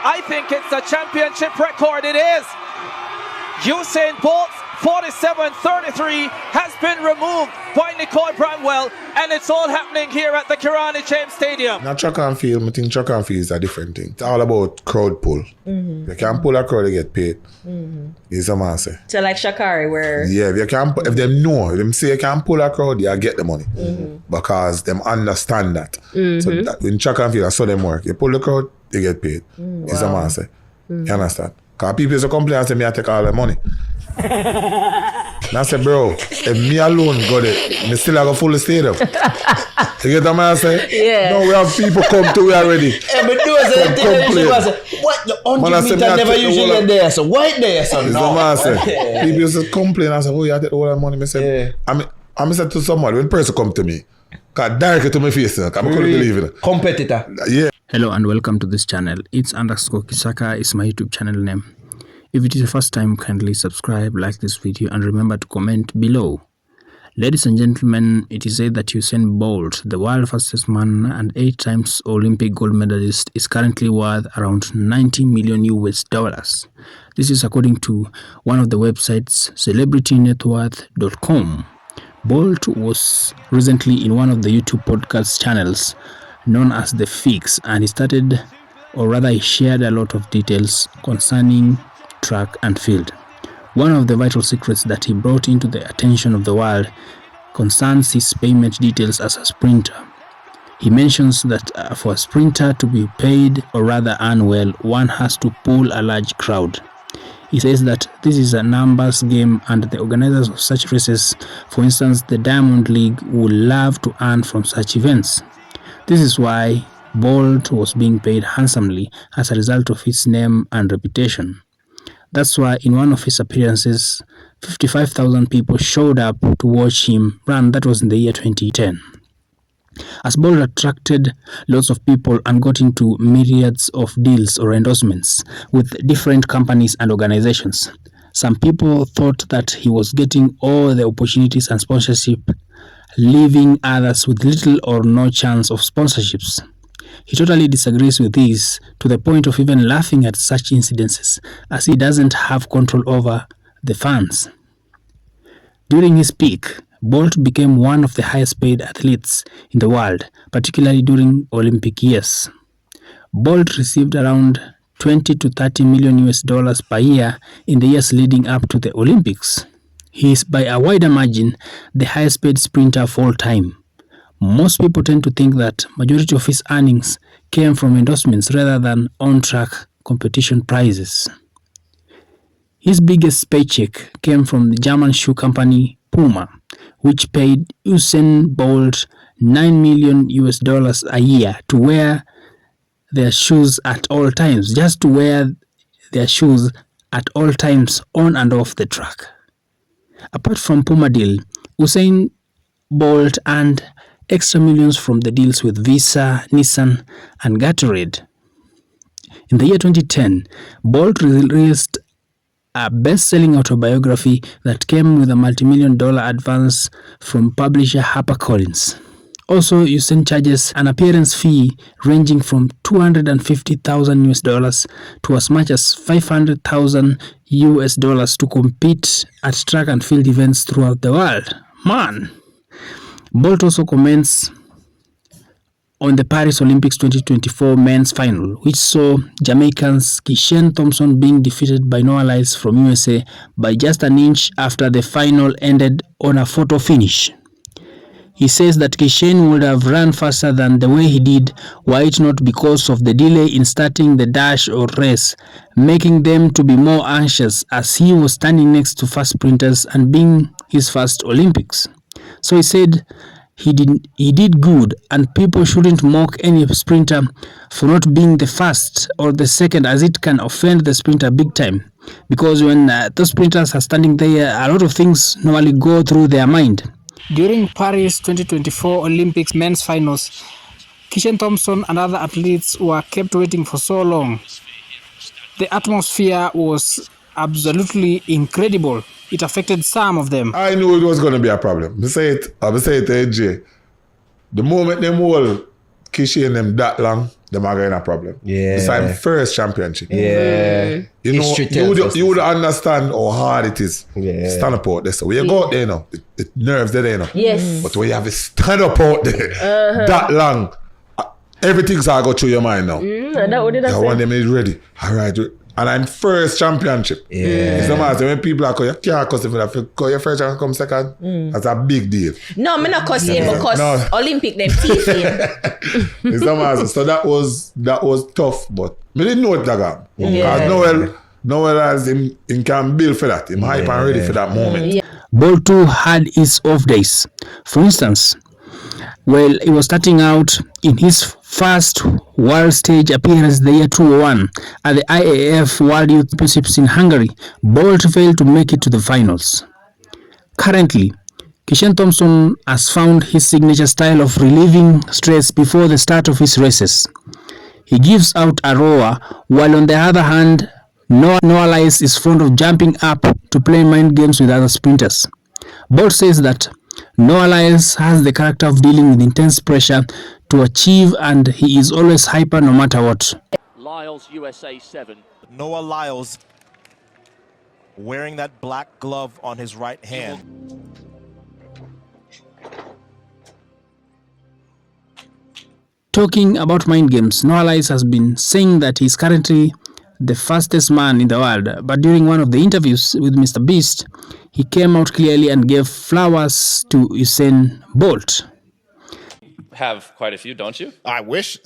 I think it's a championship record. It is. Usain Bolt's 47.33 has been removed by Nickecoy Bramlley, and it's all happening here at the Kishane James Stadium. Now track and field, I think track and field is a different thing. It's all about crowd pull. If you can pull a crowd, you get paid. Is a man say. So like Shakari, where if them say you can pull a crowd, you get the money because them understand that. So that in track and field, that's how them work. You pull the crowd, you get paid. Is a man say. You understand? Because people used to complain and say me I take all the money. And I say, bro, if me alone go there, me still have a full stadium. You get what I say? Yeah. No, we have people come to we already. But what the 100 meter never usually there, so why there? So no. I say. People used to complain and say, oh, you have to take all the money. I say, I said to someone, when the person come to me, because directly to my face, I couldn't believe it. Competitor. Yeah. Hello and welcome to this channel. It's _Kisaka is my YouTube channel name. If it is your first time, kindly subscribe, like this video, and remember to comment below. Ladies and gentlemen, it is said that Usain Bolt, the world fastest man and 8 times Olympic gold medalist, is currently worth around 90 million US dollars. This is according to one of the websites, celebritynetworth.com. Bolt was recently in one of the YouTube podcast channels known as The Fix, and he started, or rather he shared a lot of details concerning track and field. One of the vital secrets that he brought into the attention of the world concerns his payment details as a sprinter. He mentions that for a sprinter to be paid, or rather earn well, one has to pull a large crowd. He says that this is a numbers game, and the organizers of such races, for instance the Diamond League, would love to earn from such events. This is why Bolt was being paid handsomely as a result of his name and reputation. That's why in one of his appearances, 55,000 people showed up to watch him run. That was in the year 2010. As Bolt attracted lots of people and got into myriads of deals or endorsements with different companies and organizations, some people thought that he was getting all the opportunities and sponsorship, leaving others with little or no chance of sponsorships. He totally disagrees with this, to the point of even laughing at such incidences, as he doesn't have control over the fans. During his peak, Bolt became one of the highest paid athletes in the world, particularly during Olympic years. Bolt received around 20 to 30 million US dollars per year in the years leading up to the Olympics. He is by a wider margin the highest paid sprinter of all time. Most people tend to think that majority of his earnings came from endorsements rather than on-track competition prizes. His biggest paycheck came from the German shoe company Puma, which paid Usain Bolt 9 million US dollars a year to wear their shoes at all times, just to wear their shoes at all times on and off the track. Apart from Puma deal, Usain Bolt earned extra millions from the deals with Visa, Nissan, and Gatorade. In the year 2010, Bolt released a best-selling autobiography that came with a multi-million-dollar advance from publisher HarperCollins. Also, Usain charges an appearance fee ranging from 250,000 US dollars to as much as 500,000 US dollars to compete at track and field events throughout the world. Man! Bolt also comments on the Paris Olympics 2024 men's final, which saw Jamaicans Kishane Thompson being defeated by Noah Lyles from USA by just an inch after the final ended on a photo finish. He says that Kishane would have run faster than the way he did were it not because of the delay in starting the dash or race, making them to be more anxious as he was standing next to fast sprinters and being his first Olympics. So he said he did good, and people shouldn't mock any sprinter for not being the first or the second, as it can offend the sprinter big time. Because when those sprinters are standing there, a lot of things normally go through their mind. During Paris 2024 Olympics men's finals, Kishane Thompson and other athletes were kept waiting for so long. The atmosphere was absolutely incredible. It affected some of them. I knew it was going to be a problem. I say it to AJ. The moment them hold Kishane them that long, them are going a problem. Yeah. This is my first championship. Yeah. You know, you would understand how hard it is. Yeah. Stand up out there. So when you go out there, you know, the nerves there, you know. Yes. But when you have to stand up out there that long, everything's all go through your mind now. That what did I say? One them is ready. All right. And I'm first championship. Yeah. It's no matter when people are you can't cuss if you call your first and come second. That's a big deal. No, I'm not cussing because No. Olympic them teeth in. It's no matter. So that was tough, but me didn't know it that because Noel as him can build for that. Him hype and ready for that moment. Yeah. Bolt too had his off days. For instance, well, he was starting out in his first world stage appearance the year 2001 at the IAAF World Youth Championships in Hungary. Bolt failed to make it to the finals. Currently, Kishane Thompson has found his signature style of relieving stress before the start of his races. He gives out a roar, while on the other hand, Noah Lyles is fond of jumping up to play mind games with other sprinters. Bolt says that Noah Lyles has the character of dealing with intense pressure to achieve, and he is always hyper no matter what. Lyles, USA 7. Noah Lyles wearing that black glove on his right hand. Talking about mind games, Noah Lyles has been saying that he's currently the fastest man in the world, but during one of the interviews with Mr. Beast, he came out clearly and gave flowers to Usain Bolt. Have quite a few, don't you? I wish.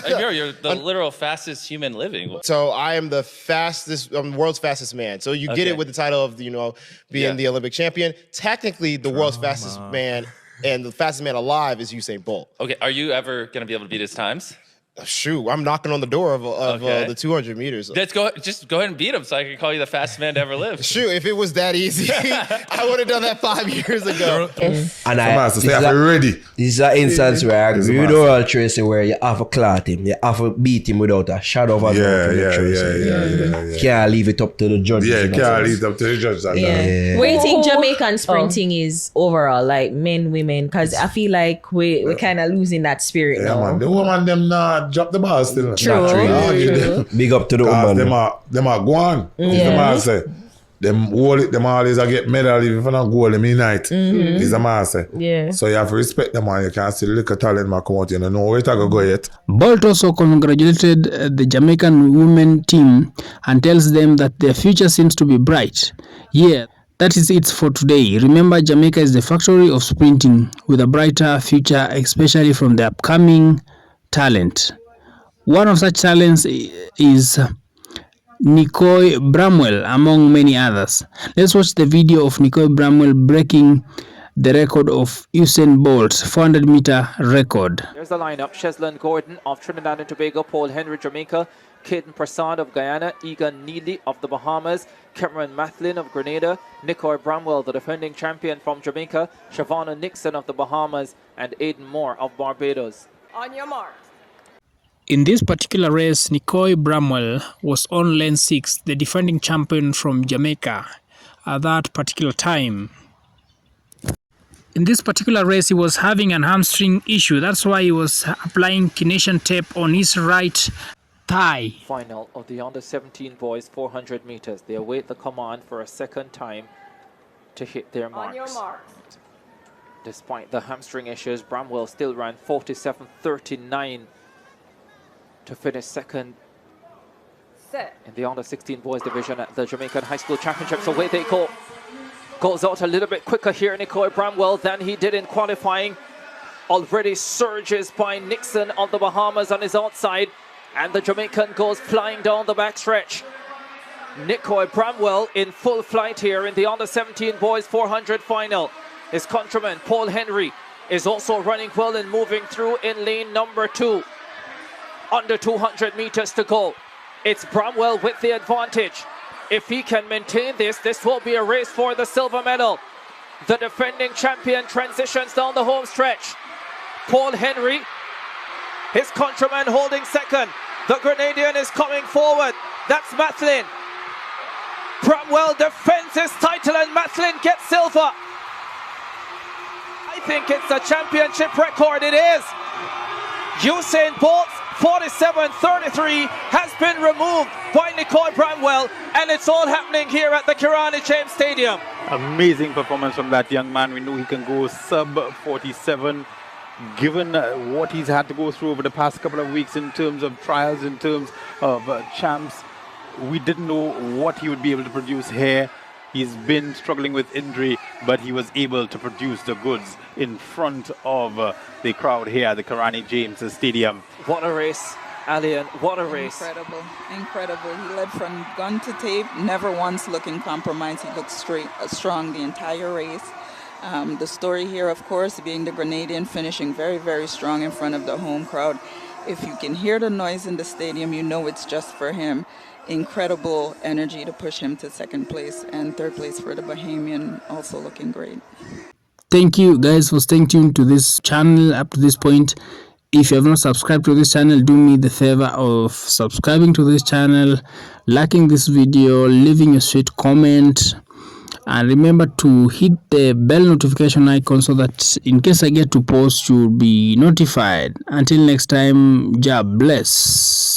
You're the literal fastest human living. So I am the fastest, world's fastest man. So you get it with the title of, being the Olympic champion. Technically, the world's fastest man and the fastest man alive is Usain Bolt. Okay, are you ever going to be able to beat his times? Shoot, I'm knocking on the door of the 200 meters. Just go ahead and beat him so I can call you the fastest man to ever live. Shoot, if it was that easy, I would have done that 5 years ago. And ready. This is an instance where I agree with Oral Tracy where you have to clot him, you have to beat him without a shadow of a doubt. Yeah. Can't leave it up to the judges. Yeah, can't leave it up to the judges. What do you think Jamaican sprinting is overall, like men, women? Because I feel like we're kind of losing that spirit now. Man, the woman them not drop the ball still. True. Big up to the woman. Them are gone. Them are say. Them always get medal even if you not goal them in night. Is the man say. Yeah. So you have to respect them and you can't see the little talent man come out. You don't know where it go yet. Bolt also congratulated the Jamaican women team and tells them that their future seems to be bright. Yeah, that is it for today. Remember, Jamaica is the factory of sprinting with a brighter future, especially from the upcoming talent. One of such talents is Nickecoy Bramlley, among many others. Let's watch the video of Nickecoy Bramlley breaking the record of Usain Bolt's 400-meter record. Here's the lineup. Cheslin Gordon of Trinidad and Tobago, Paul Henry, Jamaica, Caden Prasad of Guyana, Egan Neely of the Bahamas, Cameron Mathlin of Grenada, Nickecoy Bramlley, the defending champion from Jamaica, Shavonna Nixon of the Bahamas, and Aidan Moore of Barbados. On your mark. In this particular race, Nickecoy Bramlley was on lane 6, the defending champion from Jamaica at that particular time. In this particular race, he was having an hamstring issue. That's why he was applying kinesian tape on his right thigh. Final of the under-17 boys 400 meters. They await the command for a second time to hit their marks. On your mark. Despite the hamstring issues, Bramlley still ran 47.39 to finish second in the under-16 boys division at the Jamaican High School Championships. Away they go. Goes out a little bit quicker here, Nickecoy Bramlley, than he did in qualifying. Already surges by Nixon of the Bahamas on his outside, and the Jamaican goes flying down the backstretch. Nickecoy Bramlley in full flight here in the under-17 boys 400 final. His countryman Paul Henry is also running well and moving through in lane number 2. Under 200 meters to go. It's Bramlley with the advantage. If he can maintain this, this will be a race for the silver medal. The defending champion transitions down the home stretch. Paul Henry, his countryman holding second. The Grenadian is coming forward. That's Mathlin. Bramlley defends his title and Mathlin gets silver. I think it's a championship record. It is. Usain Bolt's 47-33 has been removed by Nickecoy Bramlley, and it's all happening here at the Kishane James Stadium. Amazing performance from that young man. We know he can go sub 47. Given what he's had to go through over the past couple of weeks in terms of trials, in terms of champs, we didn't know what he would be able to produce here. He's been struggling with injury, but he was able to produce the goods in front of the crowd here at the Kishane James Stadium. What a race, Alien, what a race. Incredible, incredible. He led from gun to tape, never once looking compromised. He looked strong the entire race. The story here, of course, being the Grenadian finishing very, very strong in front of the home crowd. If you can hear the noise in the stadium, you know it's just for him. Incredible energy to push him to second place, and third place for the Bahamian, also looking great. Thank you guys for staying tuned to this channel up to this point. If you have not subscribed to this channel, do me the favor of subscribing to this channel, liking this video, leaving a sweet comment, and remember to hit the bell notification icon so that in case I get to post, you'll be notified. Until next time, God bless.